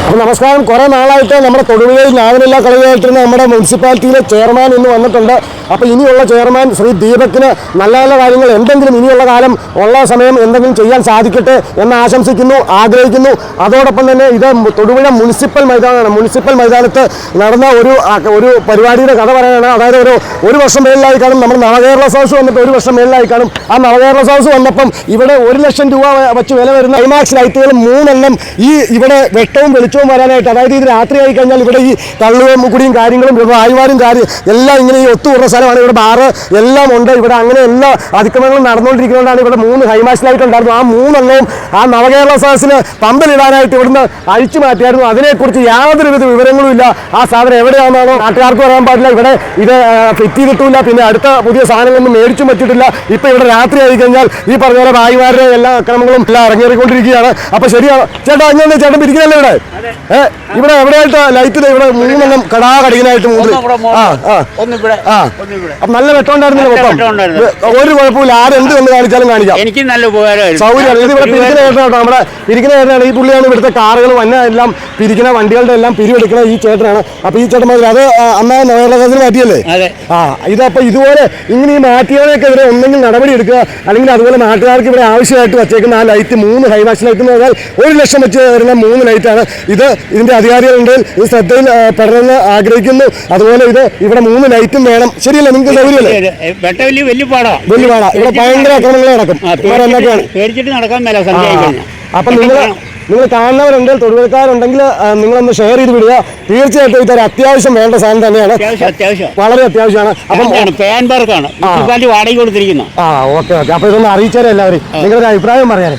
അപ്പോൾ നമസ്കാരം. കുറേ നാളായിട്ട് നമ്മുടെ തൊടുപുഴയിൽ ഞാനില്ലാ കളിയായിട്ടിരുന്ന നമ്മുടെ മുനിസിപ്പാലിറ്റിയിലെ ചെയർമാൻ ഇന്ന് വന്നിട്ടുണ്ട്. അപ്പോൾ ഇനിയുള്ള ചെയർമാൻ ശ്രീ ദീപക്കിന് നല്ല നല്ല കാര്യങ്ങൾ എന്തെങ്കിലും ഇനിയുള്ള കാലം ഉള്ള സമയം എന്തെങ്കിലും ചെയ്യാൻ സാധിക്കട്ടെ എന്ന് ആശംസിക്കുന്നു, ആഗ്രഹിക്കുന്നു. അതോടൊപ്പം തന്നെ ഇത് തൊടുപുഴ മുനിസിപ്പൽ മൈതാനമാണ്. മുനിസിപ്പൽ മൈതാനത്ത് നടന്ന ഒരു പരിപാടിയുടെ കഥ പറയാനാണ്. അതായത് ഒരു വർഷം മേളിലായി കാണും, നമ്മുടെ നവകേരള സദസ്സ് വന്നിട്ട് ഒരു വർഷം മേളിലായി കാണും. ആ നവകേരള സദസ്സ് വന്നപ്പം ഇവിടെ 1 ലക്ഷം രൂപ വെച്ച് വില വരുന്ന ഐമാക്സ് ലൈറ്റുകൾ 3 എണ്ണം ഇവിടെ വെട്ടവും വെളിച്ചവും വരാനായിട്ട്, അതായത് ഇത് രാത്രിയായി കഴിഞ്ഞാൽ ഇവിടെ ഈ തള്ളുകയും കുടിയും കാര്യങ്ങളും ആയുവാരും എല്ലാം ഇങ്ങനെ ഈ ഒത്തുകൂടുന്ന സ്ഥലമാണ്. ഇവിടെ ബാറ് എല്ലാം ഉണ്ട്. ഇവിടെ അങ്ങനെ എല്ലാ അതിക്രമങ്ങളും നടന്നുകൊണ്ടിരിക്കുന്നതുകൊണ്ടാണ് ഇവിടെ 3 ഹൈമാക്സ് ലൈറ്റ് ഉണ്ടായിരുന്നു. ആ 3 എണ്ണവും ആ നവകേരള സദസ്സിന് പന്തലിടാനായിട്ട് ഇവിടുന്ന് അഴിച്ചു മാറ്റിയായിരുന്നു. അതിനെക്കുറിച്ച് യാതൊരുവിധ വിവരങ്ങളും ഇല്ല. ആ സാധനം എവിടെയാണെന്നാണോ നാട്ടുകാർക്ക് പറയാൻ പാടില്ല. ഇവിടെ ഇത് ഫിറ്റ് ചെയ്തിട്ടില്ല. പിന്നെ അടുത്ത പുതിയ സാധനങ്ങളൊന്നും മേടിച്ചും പറ്റിയിട്ടില്ല. ഇപ്പം ഇവിടെ രാത്രി ആയി കഴിഞ്ഞാൽ ഈ പറഞ്ഞ പോലെ ഭായിമാരുടെ എല്ലാ അക്രമങ്ങളും എല്ലാം ഇറങ്ങിക്കൊണ്ടിരിക്കുകയാണ്. അപ്പോൾ ശരിയാണ് ചേട്ടാ, അങ്ങനെ ചേട്ടൻ പിരിക്കുന്നല്ലേ ഇവിടെ? ഇവിടെ എവിടെയായിട്ട് ലൈറ്റിൽ ഇവിടെ 3 എണ്ണം കടാകടിക്കാനായിട്ട് അപ്പം നല്ല വെട്ടമുണ്ടായിരുന്നില്ല. മൊത്തം ഒരു കുഴപ്പമില്ല. ആരെന്ത് കണ്ട് കാണിച്ചാലും കാണിക്കാം. എനിക്ക് നല്ല സൗകര്യമാണ്. ഇത് ഇവിടെ പിരിക്കുന്ന ചേട്ടനാട്ടോ, നമ്മുടെ പിരിക്കുന്ന ചേട്ടനാണ്. ഈ പുള്ളിയാണ് ഇവിടുത്തെ കാറുകൾ എല്ലാം പിരിക്കുന്ന വണ്ടികളുടെ എല്ലാം പിരിവെടുക്കുന്ന ഈ ചേട്ടനാണ്. അപ്പോൾ ഈ ചേട്ടൻ മതി അത് അമ്മ നവകേരളത്തിന് മാറ്റിയല്ലേ? ഇതപ്പോൾ ഇതുപോലെ ഇങ്ങനെ ഈ മാറ്റിയവരെക്കെതിരെ ഒന്നെങ്കിൽ നടപടി എടുക്കുക, അല്ലെങ്കിൽ അതുപോലെ നാട്ടുകാർക്ക് ഇവിടെ ആവശ്യമായിട്ട് വച്ചേക്കുന്ന ആ ലൈറ്റ് 3 ഹൈമാക്സ് ലൈറ്റ് എന്ന് പറഞ്ഞാൽ 1 ലക്ഷം വെച്ച് വരുന്ന 3 ലൈറ്റാണ്. ഇതിന്റെ അധികാരികളുണ്ട്, ഇത് ശ്രദ്ധയിൽ പെടണമെന്ന് ആഗ്രഹിക്കുന്നു. അതുപോലെ ഇവിടെ 3 ലൈറ്റും വേണം. ശരിയല്ലേ? നിങ്ങൾക്ക് സൗകര്യമല്ലേ? വലിയ പാടാ. ഇവിടെ ഭയങ്കര അക്രമങ്ങൾ നടക്കും. അപ്പം നിങ്ങൾ കാണുന്നവരുണ്ട്, തൊഴിൽക്കാരുണ്ടെങ്കിൽ നിങ്ങളൊന്ന് ഷെയർ ചെയ്ത് വിടുക. തീർച്ചയായിട്ടും ഇതൊരു അത്യാവശ്യം വേണ്ട സാധനം തന്നെയാണ്, വളരെ അത്യാവശ്യമാണ്. അപ്പം ഓക്കെ. അപ്പോൾ ഇതൊന്ന് അറിയിച്ചാലേ എല്ലാവരും നിങ്ങളുടെ അഭിപ്രായം പറയാൻ.